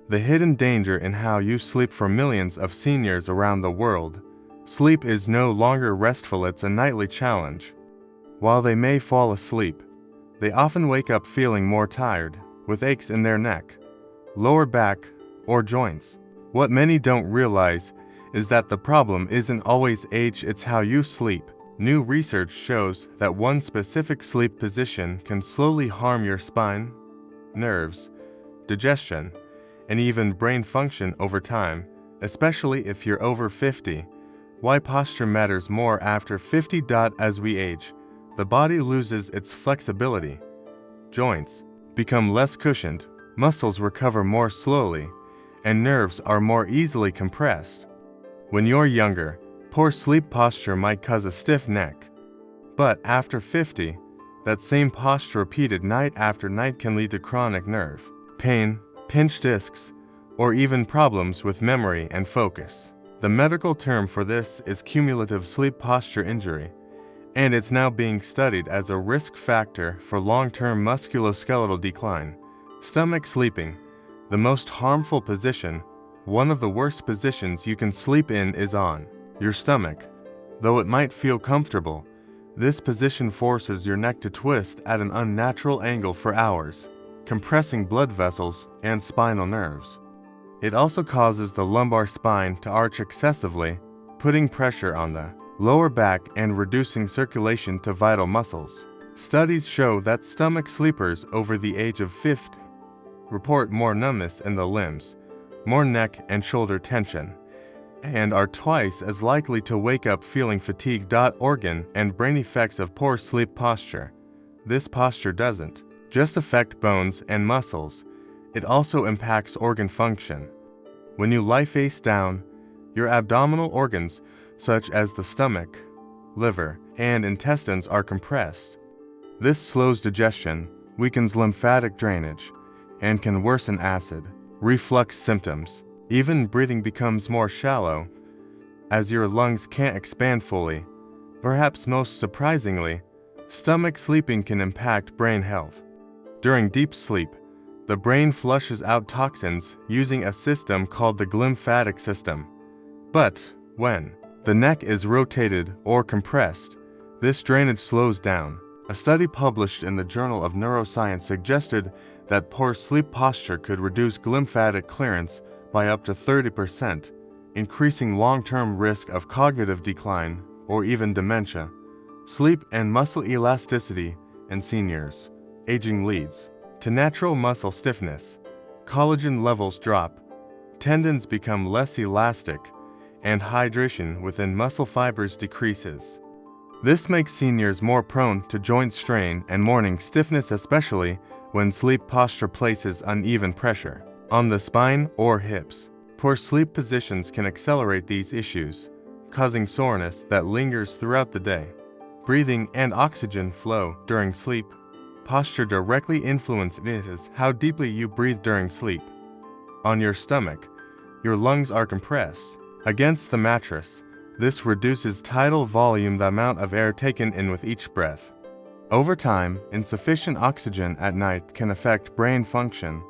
The hidden danger in how you sleep for millions of seniors around the world. Sleep is no longer restful, it's a nightly challenge. While they may fall asleep, they often wake up feeling more tired, with aches in their neck, lower back, or joints. What many don't realize is that the problem isn't always age, it's how you sleep. New research shows that one specific sleep position can slowly harm your spine, nerves, digestion, and even brain function over time, especially if you're over 50. Why posture matters more after 50. As we age, the body loses its flexibility. Joints become less cushioned, muscles recover more slowly, and nerves are more easily compressed. When you're younger, poor sleep posture might cause a stiff neck. But after 50, that same posture repeated night after night can lead to chronic nerve pain, pinched discs, or even problems with memory and focus. The medical term for this is cumulative sleep posture injury, and it's now being studied as a risk factor for long-term musculoskeletal decline. Stomach sleeping, the most harmful position, one of the worst positions you can sleep in, is on your stomach. Though it might feel comfortable, this position forces your neck to twist at an unnatural angle for hours, compressing blood vessels and spinal nerves. It also causes the lumbar spine to arch excessively, putting pressure on the lower back and reducing circulation to vital muscles. Studies show that stomach sleepers over the age of 50 report more numbness in the limbs, more neck and shoulder tension, and are twice as likely to wake up feeling fatigued. Organ and brain effects of poor sleep posture. This posture doesn't just affect bones and muscles, it also impacts organ function. When you lie face down, your abdominal organs, such as the stomach, liver, and intestines, are compressed. This slows digestion, weakens lymphatic drainage, and can worsen acid reflux symptoms. Even breathing becomes more shallow, as your lungs can't expand fully. Perhaps most surprisingly, stomach sleeping can impact brain health. During deep sleep, the brain flushes out toxins using a system called the glymphatic system. But when the neck is rotated or compressed, this drainage slows down. A study published in the Journal of Neuroscience suggested that poor sleep posture could reduce glymphatic clearance by up to 30%, increasing long-term risk of cognitive decline or even dementia. Sleep and muscle elasticity in seniors. Aging leads to natural muscle stiffness. Collagen levels drop, tendons become less elastic, and hydration within muscle fibers decreases. This makes seniors more prone to joint strain and morning stiffness, especially when sleep posture places uneven pressure on the spine or hips. Poor sleep positions can accelerate these issues, causing soreness that lingers throughout the day. Breathing and oxygen flow during sleep. Posture directly influences how deeply you breathe during sleep. On your stomach, your lungs are compressed against the mattress. This reduces tidal volume, the amount of air taken in with each breath. Over time, insufficient oxygen at night can affect brain function,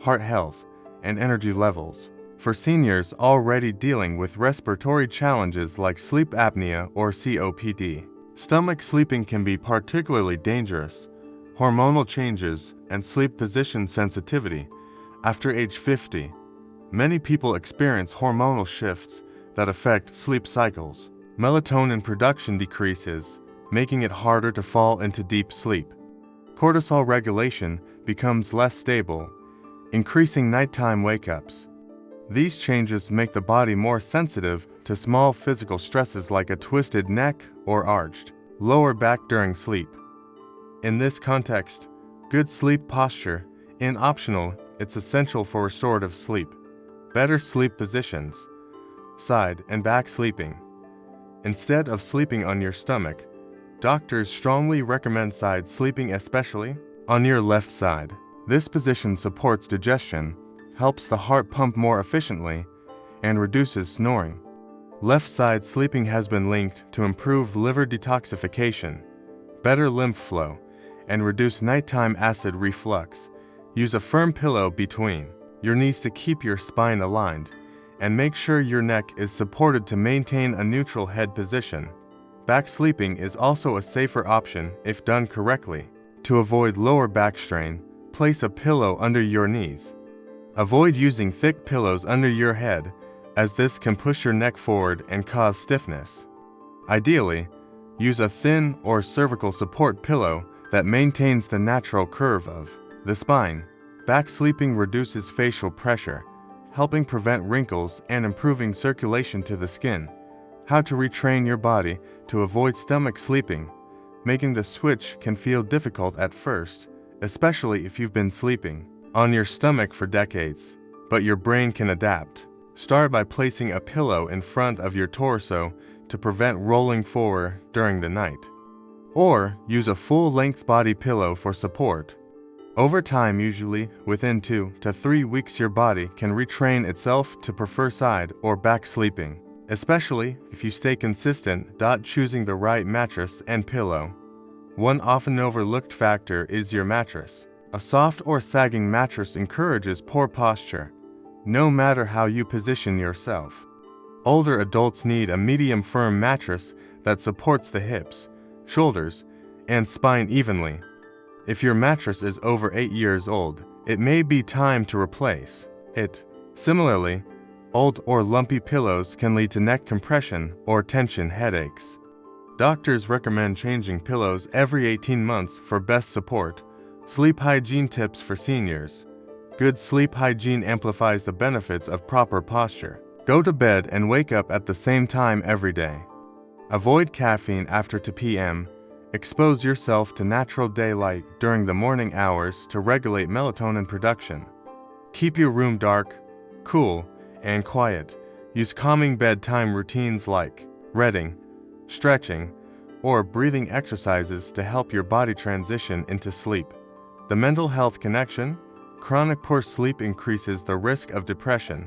heart health, and energy levels. For seniors already dealing with respiratory challenges like sleep apnea or COPD, stomach sleeping can be particularly dangerous. Hormonal changes and sleep position sensitivity. After age 50, many people experience hormonal shifts that affect sleep cycles. Melatonin production decreases, making it harder to fall into deep sleep. Cortisol regulation becomes less stable, increasing nighttime wake-ups. These changes make the body more sensitive to small physical stresses like a twisted neck or arched lower back during sleep. In this context, good sleep posture isn't optional, it's essential for restorative sleep. Better sleep positions. Side and back sleeping. Instead of sleeping on your stomach, doctors strongly recommend side sleeping, especially on your left side. This position supports digestion, helps the heart pump more efficiently, and reduces snoring. Left side sleeping has been linked to improved liver detoxification, better lymph flow, and reduce nighttime acid reflux. Use a firm pillow between your knees to keep your spine aligned, and make sure your neck is supported to maintain a neutral head position. Back sleeping is also a safer option if done correctly. To avoid lower back strain, place a pillow under your knees. Avoid using thick pillows under your head, as this can push your neck forward and cause stiffness. Ideally, use a thin or cervical support pillow that maintains the natural curve of the spine. Back sleeping reduces facial pressure, helping prevent wrinkles and improving circulation to the skin. How to retrain your body to avoid stomach sleeping. Making the switch can feel difficult at first, especially if you've been sleeping on your stomach for decades, but your brain can adapt. Start by placing a pillow in front of your torso to prevent rolling forward during the night. Or use a full-length body pillow for support. Over time, usually within 2 to 3 weeks, your body can retrain itself to prefer side or back sleeping, especially if you stay consistent choosing the right mattress and pillow. One often overlooked factor is your mattress. A soft or sagging mattress encourages poor posture, no matter how you position yourself. Older adults need a medium firm mattress that supports the hips, shoulders, and spine evenly. If your mattress is over 8 years old, it may be time to replace it. Similarly, old or lumpy pillows can lead to neck compression or tension headaches. Doctors recommend changing pillows every 18 months for best support. Sleep hygiene tips for seniors. Good sleep hygiene amplifies the benefits of proper posture. Go to bed and wake up at the same time every day. Avoid caffeine after 2 p.m. Expose yourself to natural daylight during the morning hours to regulate melatonin production. Keep your room dark, cool, and quiet. Use calming bedtime routines like reading, stretching, or breathing exercises to help your body transition into sleep. The mental health connection. Chronic poor sleep increases the risk of depression,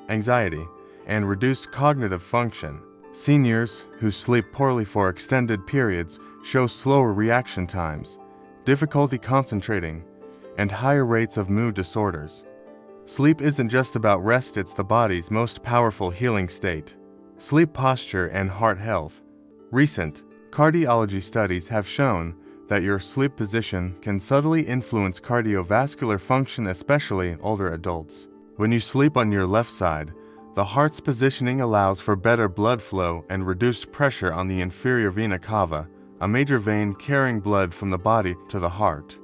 anxiety, and reduced cognitive function. Seniors who sleep poorly for extended periods show slower reaction times, difficulty concentrating, and higher rates of mood disorders. Sleep isn't just about rest, it's the body's most powerful healing state. Sleep posture and heart health. Recent cardiology studies have shown that your sleep position can subtly influence cardiovascular function, especially older adults. When you sleep on your left side, the heart's positioning allows for better blood flow and reduced pressure on the inferior vena cava, a major vein carrying blood from the body to the heart.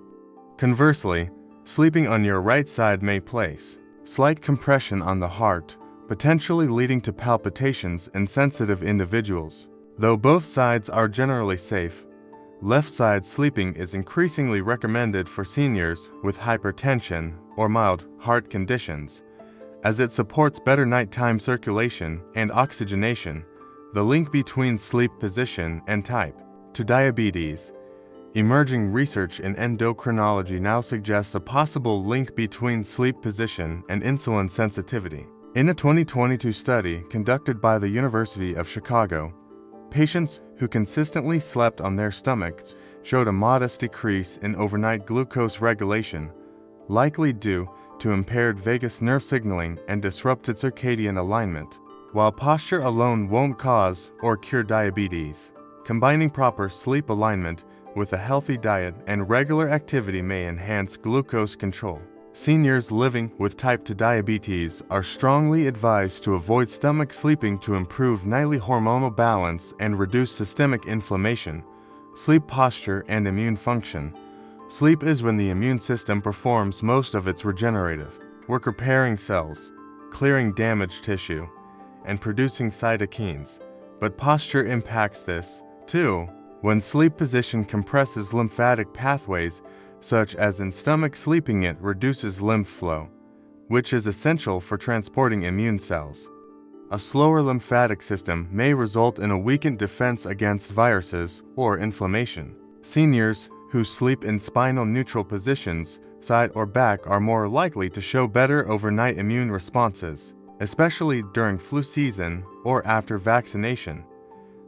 Conversely, sleeping on your right side may place slight compression on the heart, potentially leading to palpitations in sensitive individuals. Though both sides are generally safe, left side sleeping is increasingly recommended for seniors with hypertension or mild heart conditions, as it supports better nighttime circulation and oxygenation. The link between sleep position and type 2 diabetes. Emerging research in endocrinology now suggests a possible link between sleep position and insulin sensitivity. In a 2022 study conducted by the University of Chicago, patients who consistently slept on their stomachs showed a modest decrease in overnight glucose regulation, likely due to impaired vagus nerve signaling and disrupted circadian alignment. While posture alone won't cause or cure diabetes, combining proper sleep alignment with a healthy diet and regular activity may enhance glucose control. Seniors living with type 2 diabetes are strongly advised to avoid stomach sleeping to improve nightly hormonal balance and reduce systemic inflammation. Sleep posture and immune function. Sleep is when the immune system performs most of its regenerative work, repairing cells, clearing damaged tissue, and producing cytokines. But posture impacts this, too. When sleep position compresses lymphatic pathways, such as in stomach sleeping, it reduces lymph flow, which is essential for transporting immune cells. A slower lymphatic system may result in a weakened defense against viruses or inflammation. Seniors who sleep in spinal neutral positions, side or back, are more likely to show better overnight immune responses, especially during flu season or after vaccination.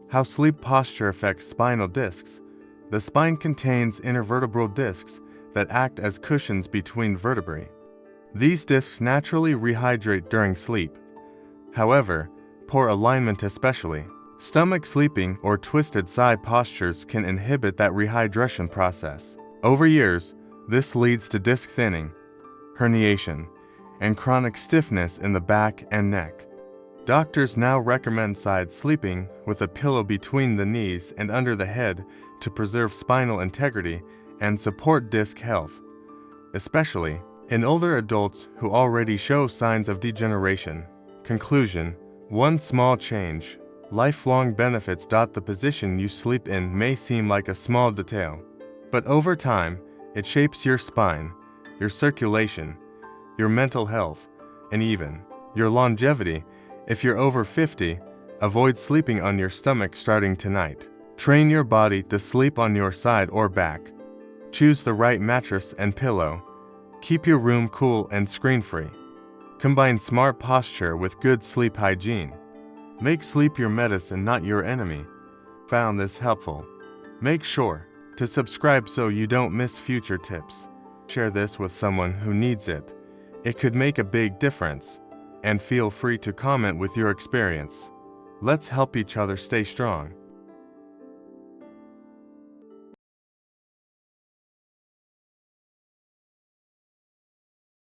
How sleep posture affects spinal discs. The spine contains intervertebral discs that act as cushions between vertebrae. These discs naturally rehydrate during sleep. However, poor alignment, especially stomach sleeping or twisted side postures, can inhibit that rehydration process. Over years, this leads to disc thinning, herniation, and chronic stiffness in the back and neck. Doctors now recommend side sleeping with a pillow between the knees and under the head to preserve spinal integrity and support disc health, especially in older adults who already show signs of degeneration. Conclusion: one small change, lifelong benefits. The position you sleep in may seem like a small detail, but over time, it shapes your spine, your circulation, your mental health, and even your longevity. If you're over 50, avoid sleeping on your stomach starting tonight. Train your body to sleep on your side or back. Choose the right mattress and pillow. Keep your room cool and screen-free. Combine smart posture with good sleep hygiene. Make sleep your medicine, not your enemy. Found this helpful? Make sure to subscribe so you don't miss future tips. Share this with someone who needs it. It could make a big difference. And feel free to comment with your experience. Let's help each other stay strong.